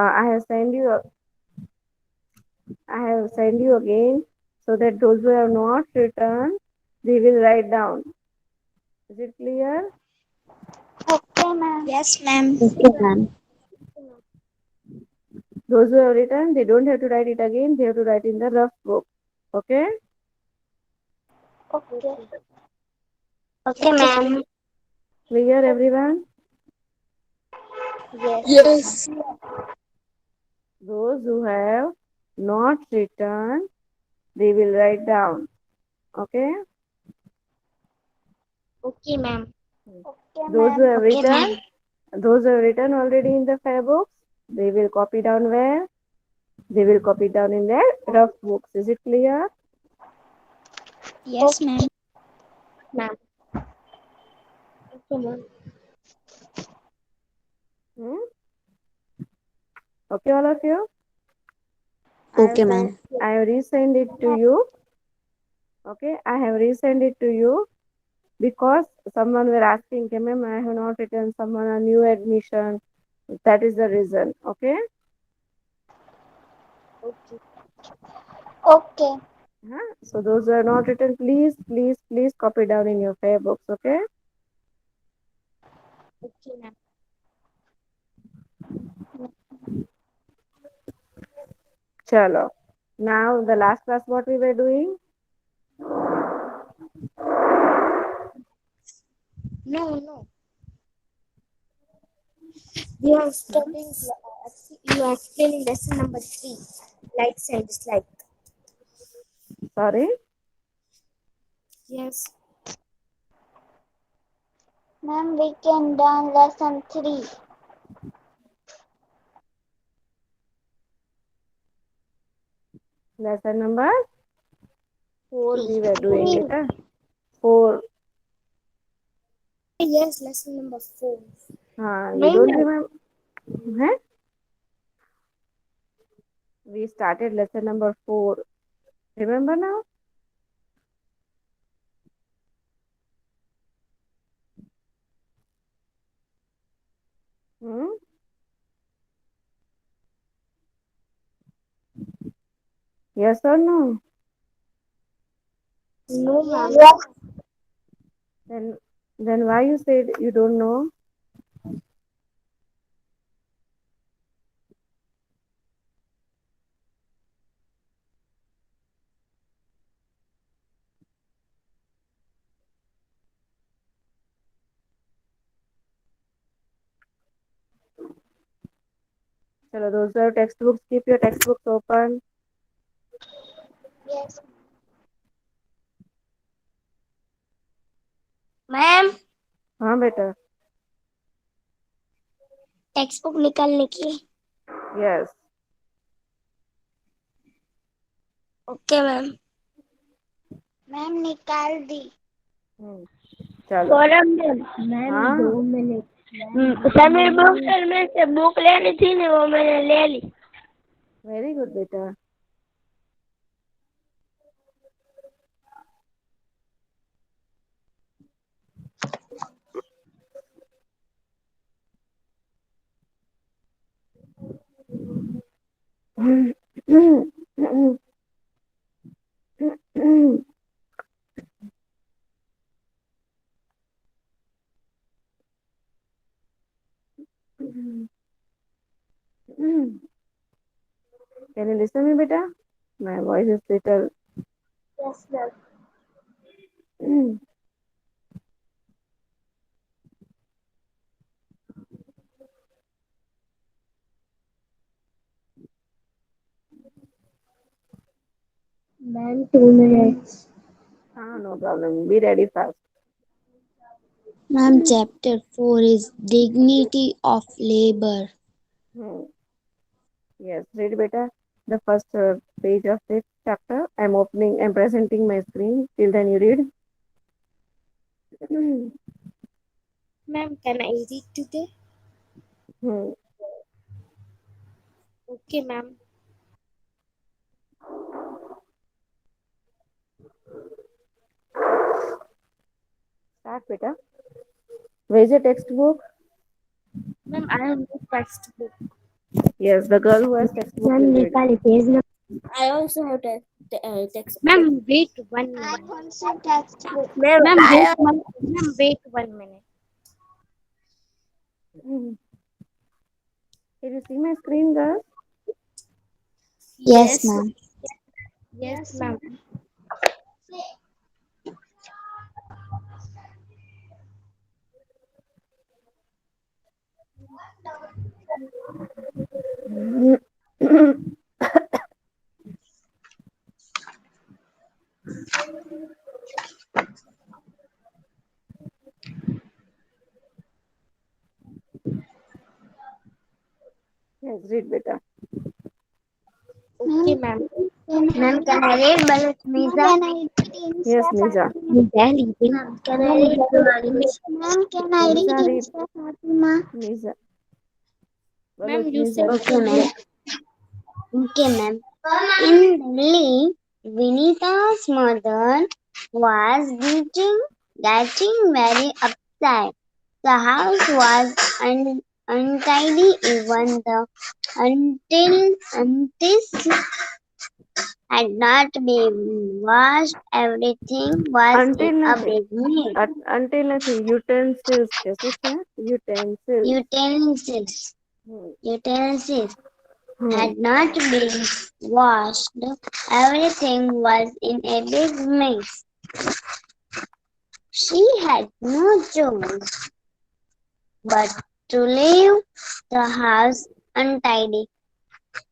I have sent you. I have sent you again, so that those who have not written, they will write down. Is it clear? Okay, ma'am. Yes, ma'am. Okay, ma'am. Those who have written, they don't have to write it again. They have to write in the rough book. Okay? Okay. Okay, ma'am. Clear, everyone? Yes. Yes. Those who have not written, they will write down. Okay? Okay, ma'am. Okay, Those who ma'am. have Okay, written, ma'am. those who have written already in the fair books, they will copy down where? They will copy down in their rough books. Is it clear? Yes, ma'am. Ma'am. Okay, ma'am. Hmm? Okay, all of you? Okay, ma'am. I have resend it to you. Okay, I have resend it to you because someone were asking, okay, ma'am, I have not written someone a new admission. That is the reason. Okay. Okay. Huh? So those who are not written, please, please, please copy down in your fair books. Okay. Okay, ma'am. Chalo. Now the last class what we were doing. No, no. We are studying. You are explaining lesson number 3. Likes and dislikes. Sorry. Yes. Ma'am, we can done lesson 3. Lesson number 4 we were doing, 3. beta. 4. Yes, lesson number 4. You No, don't ma'am. remember? Huh? We started lesson number 4. Remember now? Hmm? Yes or no? No, ma'am. Then why you said you don't know? Chalo, those are textbooks. Keep your textbooks open. Yes. Ma'am हाँ बेटा. Text book निकालने की. Yes. Okay ma'am. Ma'am निकाल दी. चलो. गौरव ma'am. Ma'am हाँ 2 minute. Sameer book में से book लेनी थी ना, वो मैंने ले ली. वेरी गुड बेटा. Can you listen me beta? My voice is little. Yes ma'am. Ma'am 2 minute. No problem. Be ready fast. Ma'am, chapter 4 is dignity of labor. Hmm. Yes, read beta. The first page of this chapter. I'm presenting my screen. Till then you read. Ma'am can I read today? Hmm. Okay ma'am. Start beta. Where's your textbook? Ma'am I have no textbook. Yes, the girl who has textbook will read it. I also have text. Ma'am, wait 1 minute. Ma'am, Ma'am, I wait 1 minute. Hmm. Can you see my screen, girls? Yes, yes. ma'am. Yes, ma'am. Yes, read beta. Okay, ma'am. Ma'am, can I read Balut Miza? Yes, Nisa. Delhi. Can I read Ma'am, can I read Nisa, read. Insta Fatima? Nisa. Ma'am, Balut you Nisa. said okay, ma'am. Okay, ma'am. In Delhi, Vinita's mother was getting very upset. The house was untidy, even the until had not been washed. Everything was in Until a nothing. big mess. Until nothing. Utensils. कैसे क्या? Utensils. Utensils, Hmm. utensils Hmm. had not been washed. Everything was in a big mess. She had no choice but to leave the house untidy.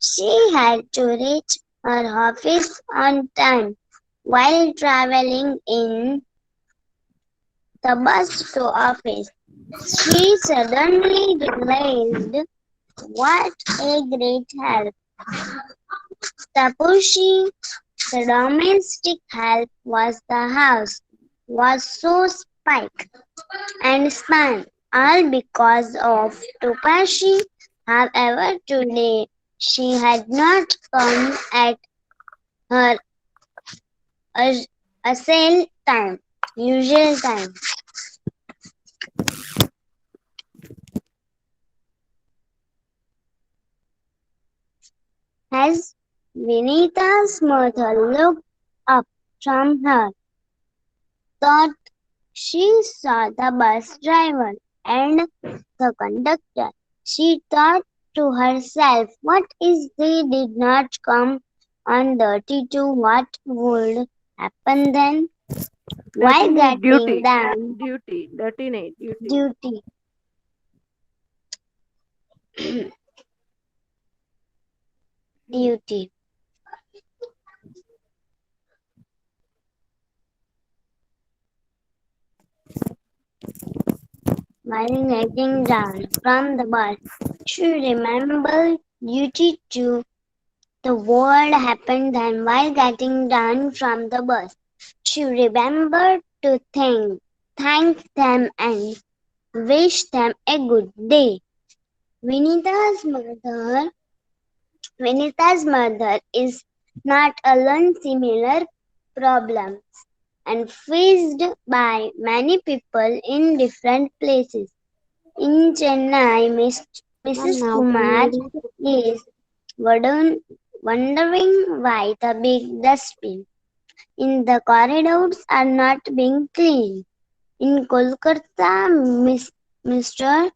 She had to reach her office on time. While traveling in the bus to office, she suddenly realized what a great help Tapushi, the domestic help was the house, was so spike and span, all because of Tupashi. However, today she had not come at her us- usual time. Usual time. As Vinita's mother looked up from her, thought she saw the bus driver and the conductor. She thought to herself, what is they did not come on dirty too? What would happen then? Dirty While नहीं getting duty. down Duty. Dirty नहीं duty. duty, duty. While getting down from the bus, she remembered duty too. The word happened then while getting down from the bus. She remembered to thank them and wish them a good day. Vinita's mother Vinita's mother is not alone similar problems and faced by many people in different places. In Chennai, Mrs. Now can I Kumar read? is wondering why the big dustbin in the corridors are not being cleaned. In Kolkata, Mr.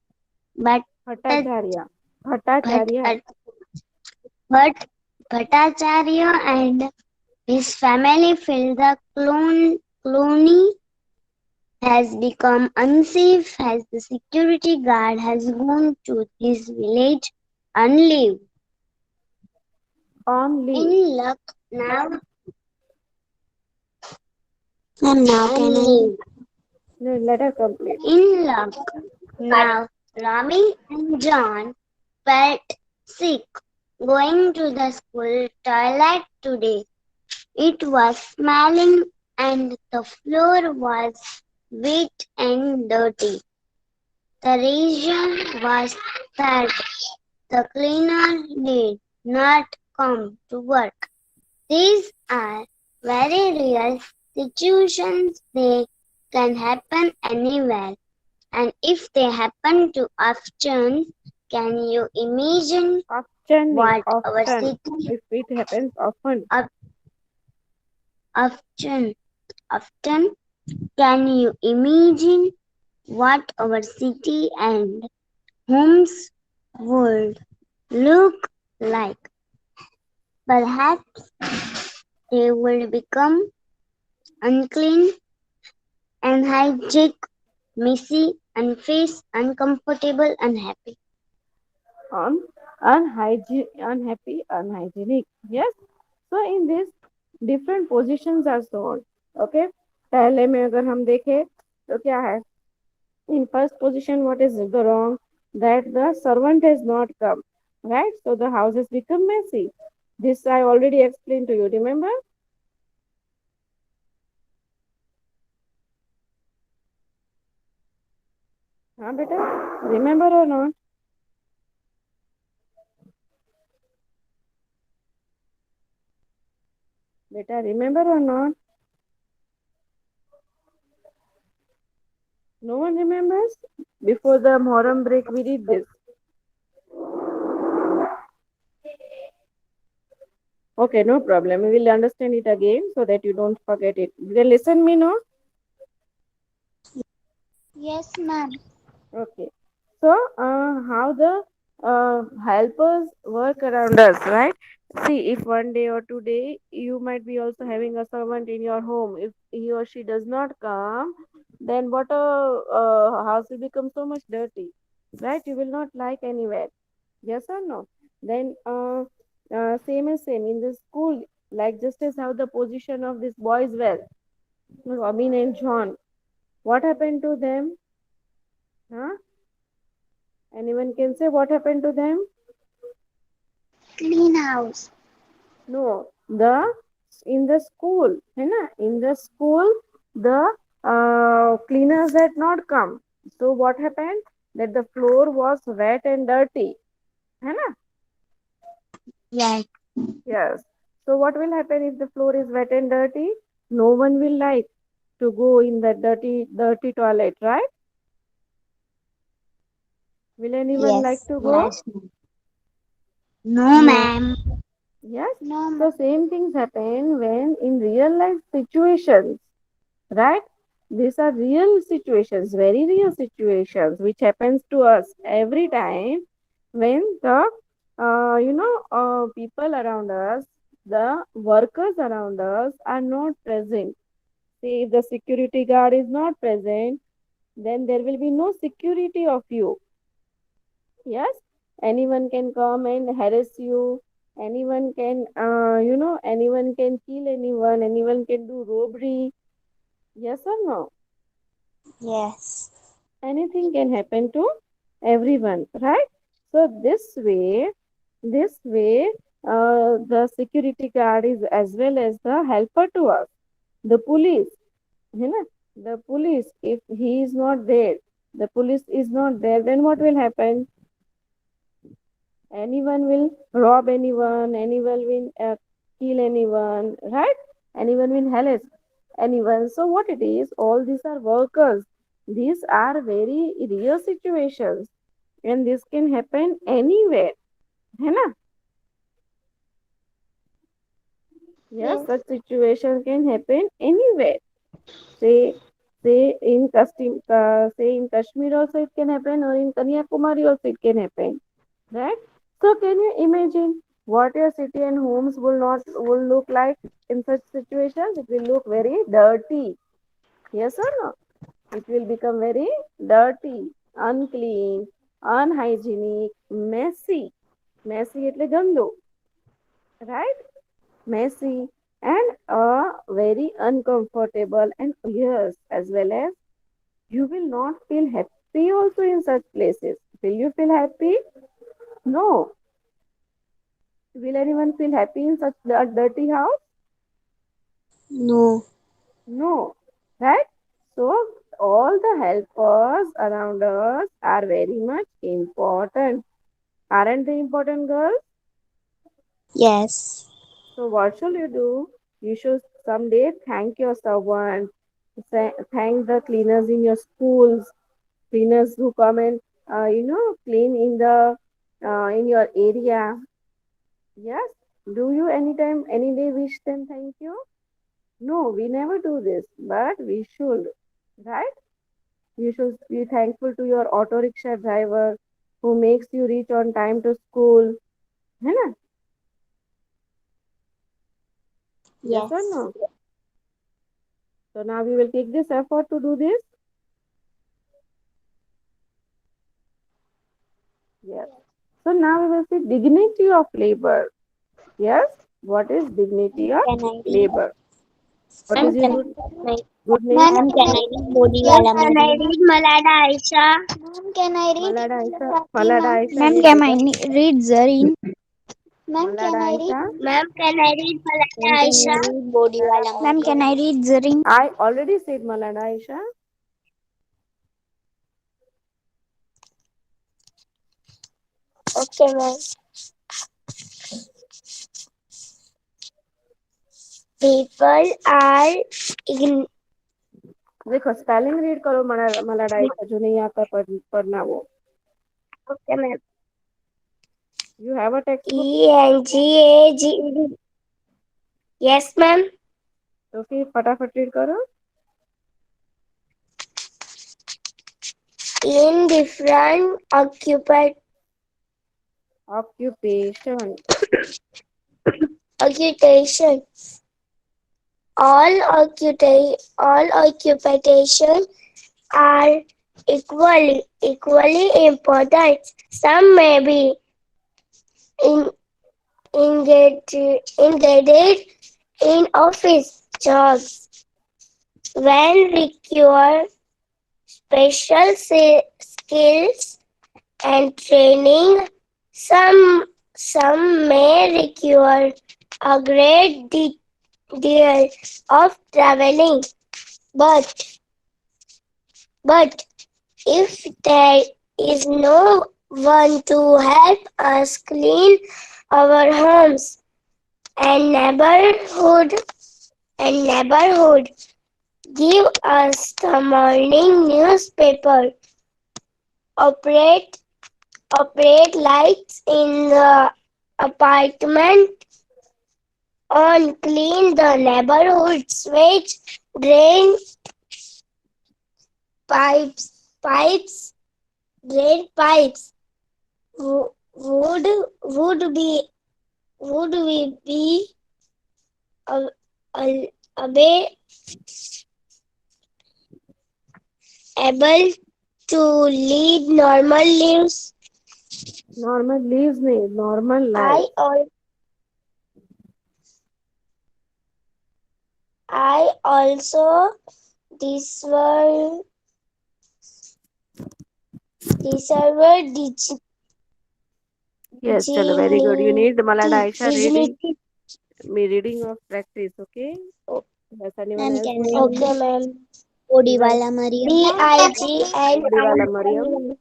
Bhatt, Bhattacharya. Bhatt, Bhattacharya. Bhatt, Bhattacharya and his family feel the colony has become unsafe as the security guard has gone to his village on leave. On leave. In luck now, And now on can I read? leave. No, let her complete. In luck now, Rami and John felt sick going to the school toilet today. It was smelling and the floor was wet and dirty. The reason was that the cleaner did not come to work. These are very real situations. They can happen anywhere. And if they happen to often, can you imagine churning what our often. city If it happens often. of- often often can you imagine what our city and homes would look like? Perhaps they would become unclean, unhygienic, messy, unfit, uncomfortable, unhappy. On unhappy, unhygienic. Yes. So in this different positions are shown. Okay. पहले में अगर हम देखें तो क्या है? In first position, what is the wrong? That the servant has not come. Right. So the house has become messy. This I already explained to you. Remember? हाँ बेटा. Remember or not? बेटा remember or not? No one remembers? Before the Moram break, we did this. Okay, no problem. We will understand it again so that you don't forget it. Then listen me, no? Yes, ma'am. Okay. So, how the helpers work around us, right? See, if one day or 2 day you might be also having a servant in your home, if he or she does not come, then what a house will become so much dirty, right? You will not like anywhere. Yes or no? Then, same as same in the school, like just as how the position of these boys were, Robin and John. What happened to them? Huh? Anyone can say what happened to them? Clean house. No, the in the school, है ना? In the school, the cleaners had not come. So what happened? That the floor was wet and dirty, है ना? Yes, Yes. So what will happen if the floor is wet and dirty? No one will like to go in that dirty toilet, right? Will anyone like Yes. to go? yes. No, No. ma'am. Yes. No, So ma'am. same things happen when in real life situations, right? These are real situations, very real situations, which happens to us every time when the people around us, the workers around us are not present. See, if the security guard is not present, then there will be no security of you. Yes, anyone can come and harass you. Anyone can, anyone can kill anyone. Anyone can do robbery. Yes or no? Yes. Anything can happen to everyone, right? So this way, the security guard is as well as the helper to us. The police, you know, the police. If he is not there, the police is not there. Then what will happen? Anyone will rob anyone, anyone will kill anyone, right? Anyone will harass anyone. So what it is, all these are workers. These are very real situations and this can happen anywhere, है ना? Yes, Yes. such situation can happen anywhere. Say in Kashmir also it can happen, or in Kanyakumari also it can happen, right? So can you imagine what your city and homes will look like in such situations? It will look very dirty. Yes or no? It will become very dirty, unclean, unhygienic, messy. Messy એટલે ગંદુ, right? Messy and very uncomfortable, and yes, as well as you will not feel happy also in such places. Will you feel happy? No. Will anyone feel happy in such a dirty house? No. No. Right? So, all the helpers around us are very much important. Aren't they important, girls? Yes. So, what should you do? You should someday thank your servant, thank the cleaners in your schools, cleaners who come and clean in the in your area. Yes. Do you anytime, any day wish them thank you? No, we never do this, but we should, right? You should be thankful to your auto rickshaw driver who makes you reach on time to school. है ना? Yes or Yes. no? So now we will take this effort to do this. Yes. So now we will see dignity of labor. Yes. What is dignity of Can I read? labor? What is Ma'am, your can good name? Ma'am, can I read body Yes, wala can I Maria? read Malada Aisha? Ma'am, can I read Malada Aisha. Malada Fatima? Aisha Ma'am, read can I beta. read Zareen? Ma'am, Malada can I read? Aisha. Ma'am, can I read Malada Ma'am, can I Aisha? read body Malada wala Ma'am, Aisha. can I read Zareen? I already said Malada Aisha. Okay, ma'am. People are ign- देखो spelling read करो मलाडा आयशा जो नहीं आता पढ़ना वो. okay, ma'am. You have a textbook. ENGAGED. Yes, ma'am. तो फिर फटाफट रीड करो. In different Occupation. occupation, all occupation are equally important. Some may be in, engaged engaged in office jobs when require special skills and training. Some some may require a great deal of traveling, but but if there is no one to help us clean our homes and neighborhood, give us the morning newspaper, operate operate lights in the apartment, on clean the neighborhood switch, drain pipes, drain pipes. Wo- Would would be would we be a- a- abe- able to lead normal lives? Normal leaves नहीं normal I life. al- I also deserve deserve Yes, चलो very good. You need Malada Aisha reading. dignity. Me reading of practice. Okay. Has anyone Ma'am, else can would I like read Okay, to? ma'am. body Right. wala Maria? Body wala Mariam. BIGNITY.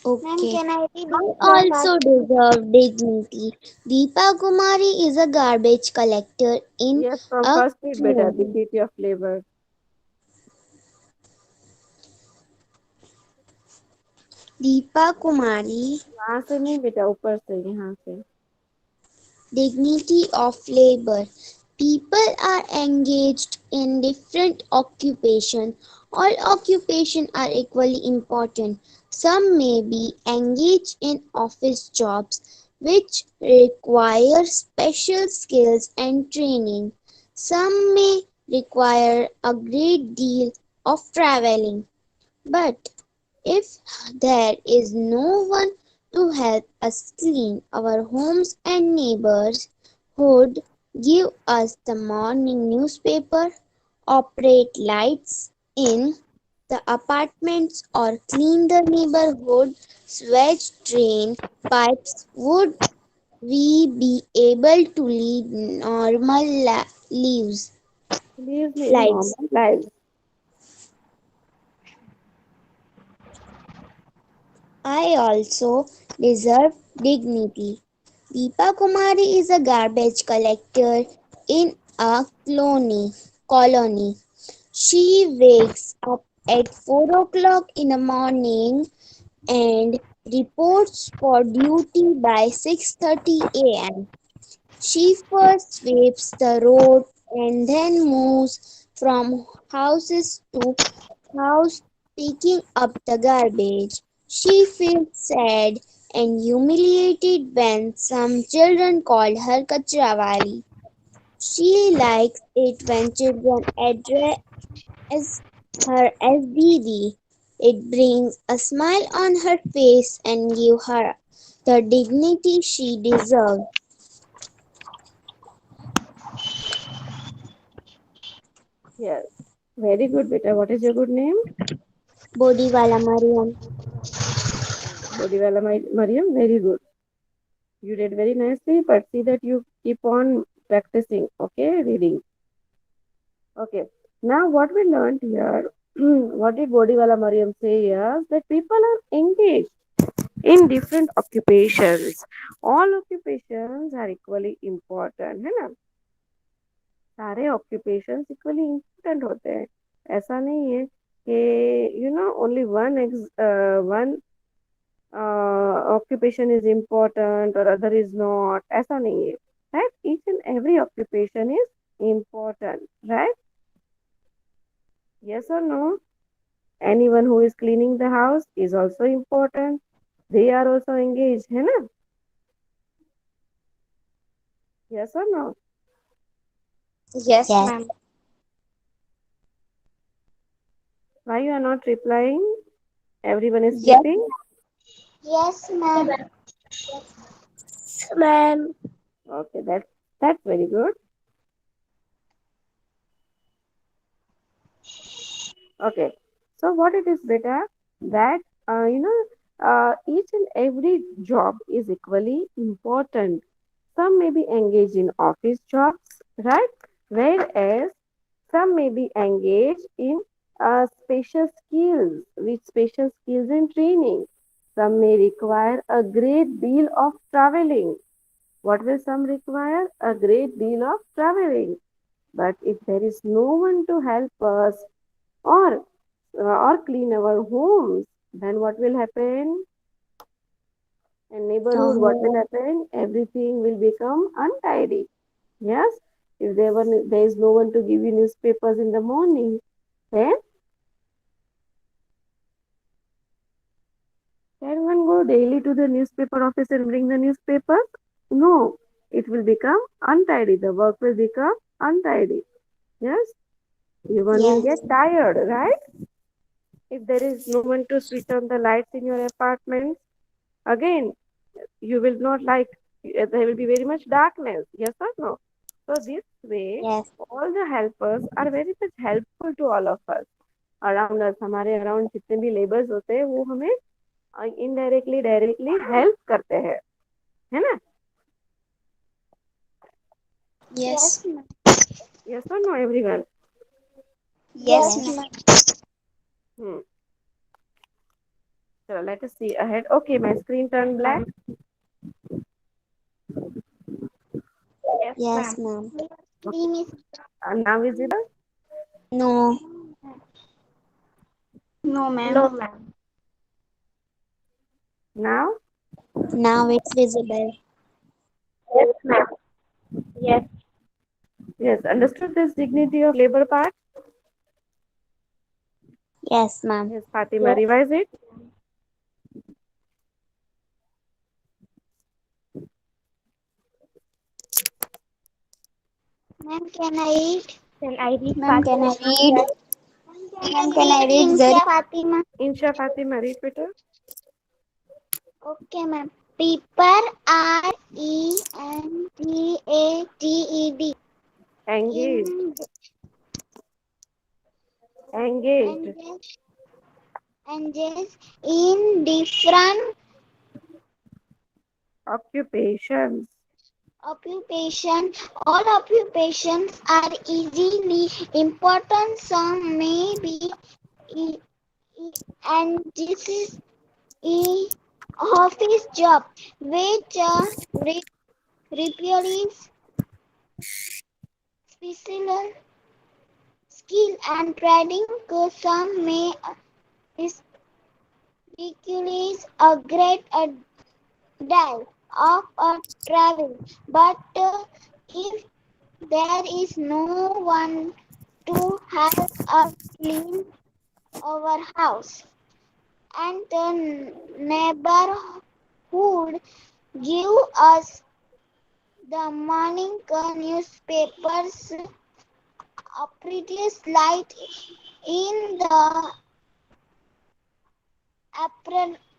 Okay. Can I read I also deserve dignity. Deepa Kumari is a garbage collector in Yes, from a first read beta. colony. Dignity of labor. Deepa Kumari, यहाँ से नहीं बेटा ऊपर से यहाँ से. dignity of labor. People are engaged in different occupations. All occupations are equally important. Some may be engaged in office jobs, which require special skills and training. Some may require a great deal of traveling. But if there is no one to help us clean our homes and neighborhood, give us the morning newspaper, operate lights in the apartments, or clean the neighborhood sewage drain pipes, would we be able to lead normal lives? Leaves नहीं lives? normal lives. I also deserve dignity. Deepa Kumari is a garbage collector in a colony. She wakes up at 4 o'clock in the morning and reports for duty by 6:30 a.m. She first sweeps the road and then moves from houses to house picking up the garbage. She feels sad and humiliated when some children call her Kachrawali. She likes it when children address her as Didi. It brings a smile on her face and gives her the dignity she deserves. Yes. Very good, beta. What is your good name? Bodiwala Mariam. Bodiwala Mariam. Very good. You did very nicely, but see that you keep on practicing. Okay, reading. Okay. Now, what we learned here, what did Bodiwala Mariam say here? That people are engaged in different occupations. All occupations are equally important, है ना? सारे occupations equally important होते हैं. ऐसा नहीं है कि only one occupation is important or other is not. ऐसा नहीं है. Right? Each and every occupation is important. Right? Yes or no? Anyone who is cleaning the house is also important. They are also engaged, है ना? Yes or no? Yes, Yes. ma'am. Why you are not replying? Everyone is Yes, sleeping. Yes, ma'am. Ma'am. Okay, that's very good. Okay, so what it is, beta, that each and every job is equally important. Some may be engaged in office jobs, right? Whereas some may be engaged in special skills, with special skills and training. Some may require a great deal of traveling. What will some require? A great deal of traveling. But if there is no one to help us or clean our homes, then what will happen? In neighborhood, what will happen? Everything will become untidy. Yes, if there is no one to give you newspapers in the morning, then can one go daily to the newspaper office and bring the newspapers? No, it will become untidy. The work will become untidy. Yes, everyone will Yes. get tired, right? If there is no one to switch on the lights in your apartment, again, you will not like, there will be very much darkness. Yes or no? So, this way, Yes. all the helpers are very much helpful to all of us. Around us, हमारे around जितने भी labours होते हैं वो हमें indirectly directly help करते हैं, है ना? Yes. Yes or no, everyone? Yes, Yes. ma'am. Hmm. So let us see ahead. Okay, my screen turned black. Yes, ma'am. Screen is Now visible. No. no, ma'am. No, ma'am. Now, Now it's visible. Yes, ma'am. Yes. yes, understood this dignity of labor part. Yes, ma'am. Yes, Fatima, revise it. Ma'am, can I read? Can I read? Ma'am, can I read? Ma'am, can I read Zari? Fatima. Insha Fatima, read better. Okay, ma'am. People are Engated. Engaged. Engaged. Engaged in different Occupations. occupations. All occupations are easily important. Some may be, e- and this is a office job, which requires special skill and training. Some may Hercules, a great deal of a travel, but if there is no one to help us clean our house, and the neighborhood give us the morning newspapers, a prettiest light in the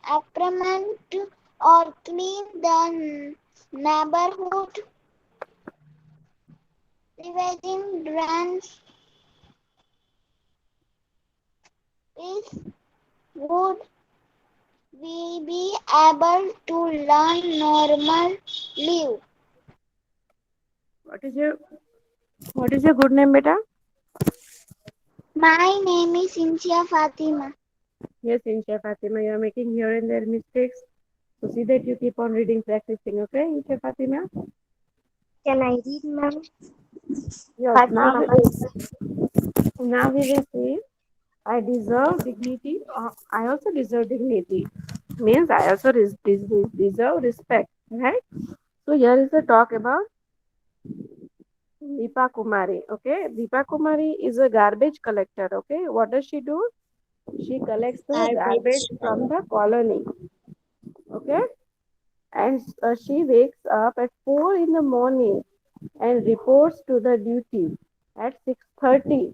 apartment, or clean the neighborhood, revising drains, is would we be able to learn normal live? What is your good name, beta? My name is Cynthia Fatima. Yes, Insha Fatima, you are making here and there mistakes. So see that you keep on reading, practicing, okay, Insha Fatima? Can I read, ma'am? Yes, Fatima. now we will see I deserve dignity. I also deserve dignity. Means I also deserve respect, right? So here is a talk about Deepa Kumari. Okay, Deepa Kumari is a garbage collector. Okay, what does she do? She collects the garbage Garbage from the colony. Okay, and she wakes up at 4 in the morning and reports to the duty at 6:30.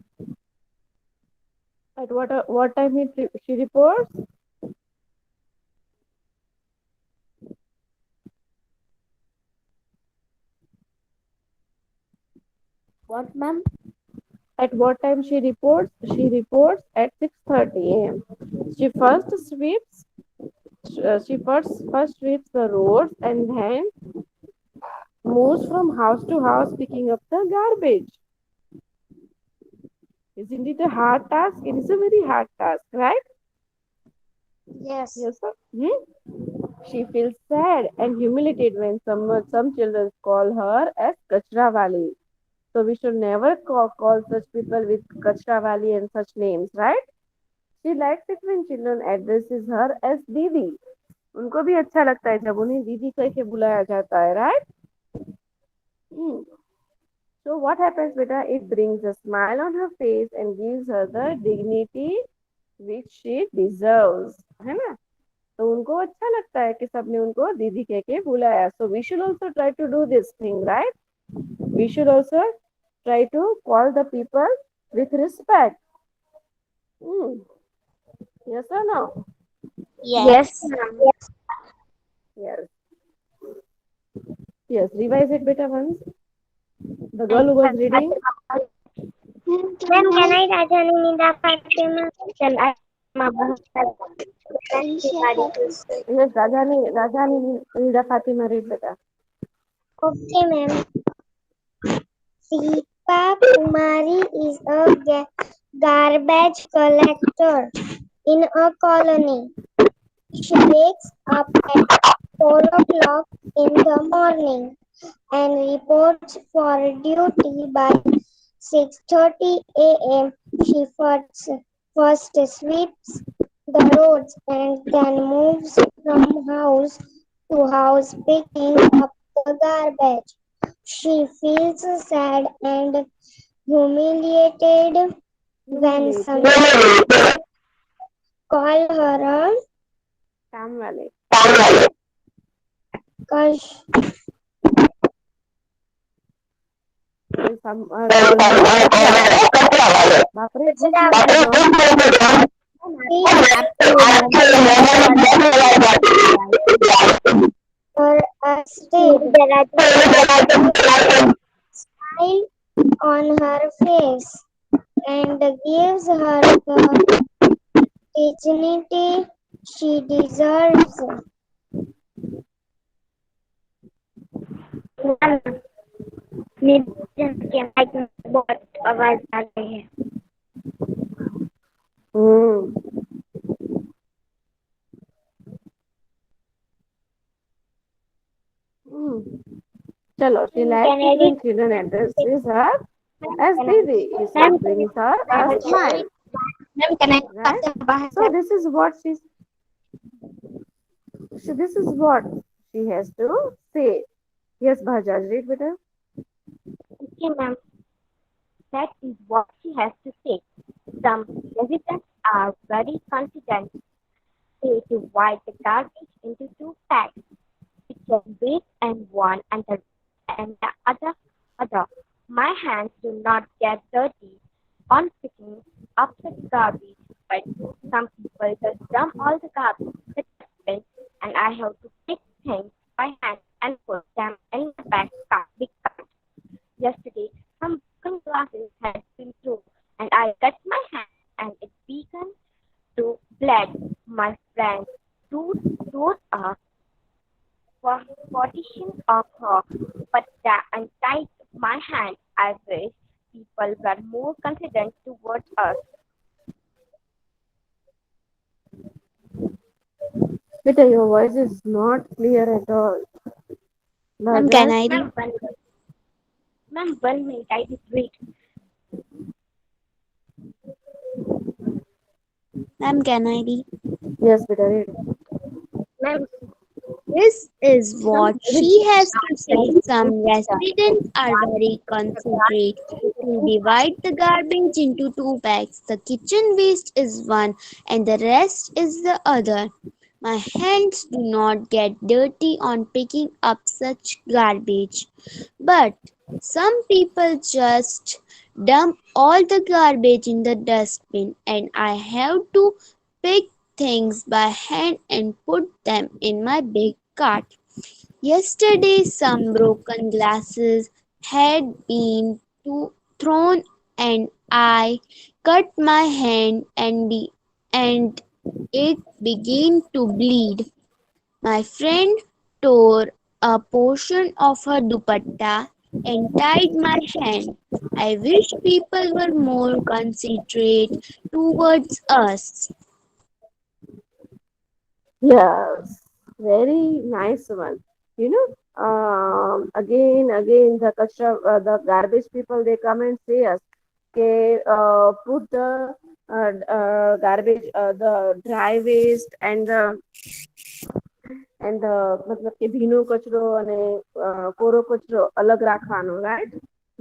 At what time she reports? What, ma'am? At what time she reports? She reports at 6:30 a.m. She first sweeps. She first sweeps the roads and then moves from house to house picking up the garbage. Isn't it a hard task? It is a very hard task, right? Yes. Yes, sir. She feels sad and humiliated when some children call her as Kachra Wali. So we should never call such people with Kachra Wali and such names, right? She likes it when children addresses her as Didi. उनको भी अच्छा लगता है जब उन्हें दीदी कह के बुलाया जाता है, right? So what happens, beta? It brings a smile on her face and gives her the dignity which she deserves, है ना? तो उनको अच्छा लगता है कि सबने उनको दीदी कह के बुलाया. So we should also try to do this thing, right? We should also try to call the people with respect. Yes or no? Yes, ma'am. Yes. Yes. Revise it, beta, once. The girl who was reading. Ma'am, can I Rajani Nida Fatima? Can I Yes, Rajani Nida Fatima, read, beta. Okay, ma'am. Deepa Kumari is a garbage collector in a colony. She wakes up at 4 o'clock in the morning and reports for duty by 6:30 a.m. She first sweeps the roads and then moves from house to house picking up the garbage. She feels sad and humiliated when someone call her a काम वाले. Kash. Some call her कचरा वाले. बाप रे, who's making Her a state smile on her face and gives her the dignity she deserves. के mic में बहुत आवाज आ रही है. चलो, she likes it when children addresses her as Didi. It brings her a smile. Ma'am, can I Right? So this is what she's. So this is what she has to say. Yes, Bhajaj, read better. Okay, ma'am. That is what she has to say. Some residents are very confident. They divide the garbage into two bags, kitchen waste and one and the other. My hands do not get dirty on picking up the garbage, but some people just dump all the garbage in the dustbin, and I have to pick things by hand and put them in the big cart. Yesterday, some broken glasses had been thrown, and I cut my hand, and it began to bleed. My friend tore a partition of her patta and tied my hand. I wish people were more considerate towards us. Beta, your voice is not clear at all. Ma'am, can Bhajaj? I read? Ma'am, ma'am, 1 minute, I just wait. Ma'am, can I read? Yes, Beta, read. Ma'am, This is some what she residents has are to say. very Some considerate residents are very towards the considerate to garbage. divide the garbage into two bags. The kitchen waste is one and the rest is the other. My hands do not get dirty on picking up such garbage. But some people just dump all the garbage in the dustbin, and I have to pick things by hand and put them in my big cart. Yesterday, some broken glasses had been thrown, and I cut my hand and it began to bleed. My friend tore a portion of her dupatta and tied my hand. I wish people were more considerate towards us. Yes, very nice one. You know, again, the garbage people, they come and say us, okay, put the garbage, the dry waste and the મતલબ કે ભીનો કચરો અને કોરો કચરો અલગ રાખવાનો, right?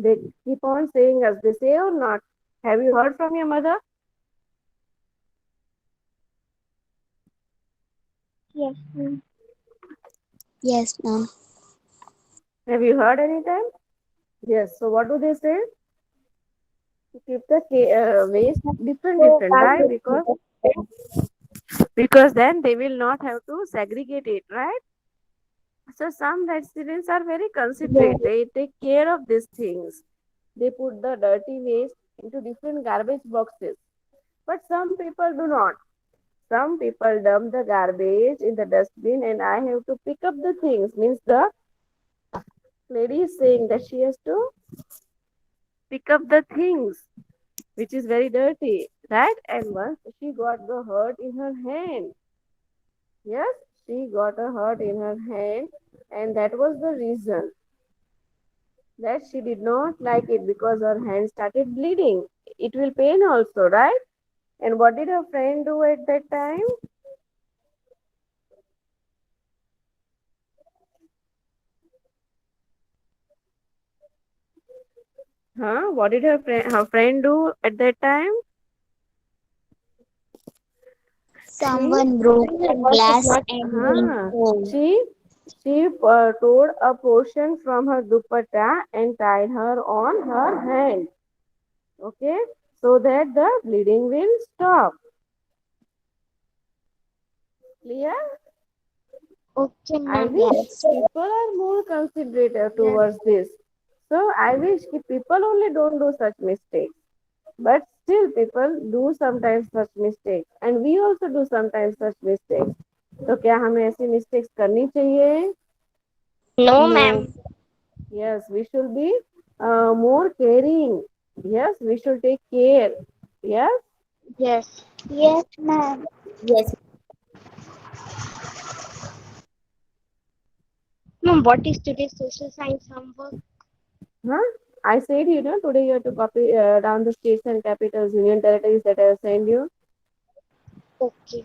They keep on saying us, they say or not. Have you heard from your mother? Yes, ma'am. Yes, ma'am. Have you heard anytime? Yes. So what do they say? To keep the waste So, different, right? garbage Because then they will not have to segregate it, right? So some residents are very considerate. They take care of these things. They put the dirty waste into different garbage boxes. But some people do not. Some people dump the garbage in the dustbin, and I have to pick up the things. Means the lady is saying that she has to pick up the things which is very dirty, right? And once she got the hurt in her hand. Yes, she got a hurt in her hand, and that was the reason that she did not like it because her hand started bleeding. It will pain also, right? And what did her friend do at that time? Huh? What did her friend do at that time? She Someone broke your a voice is glass not and went huh, home. she tore a portion from her dupatta and tied her on her hand. Okay, so that the bleeding will stop. Clear? okay, I ma'am. wish Yes. people are more considerate Yes. towards this. So I wish कि people only don't do such mistakes. But still people do sometimes such mistakes. And we also do sometimes such mistakes. तो क्या हमें ऐसी mistakes करनी चाहिए? No, No. ma'am. Yes, we should be more caring. Yes, we should take care. Yes. Yes. Yes, ma'am. Yes. Ma'am, what is today's social science homework? Huh? I said, today you have to copy down the states and capitals, union territories that I have sent you. Okay.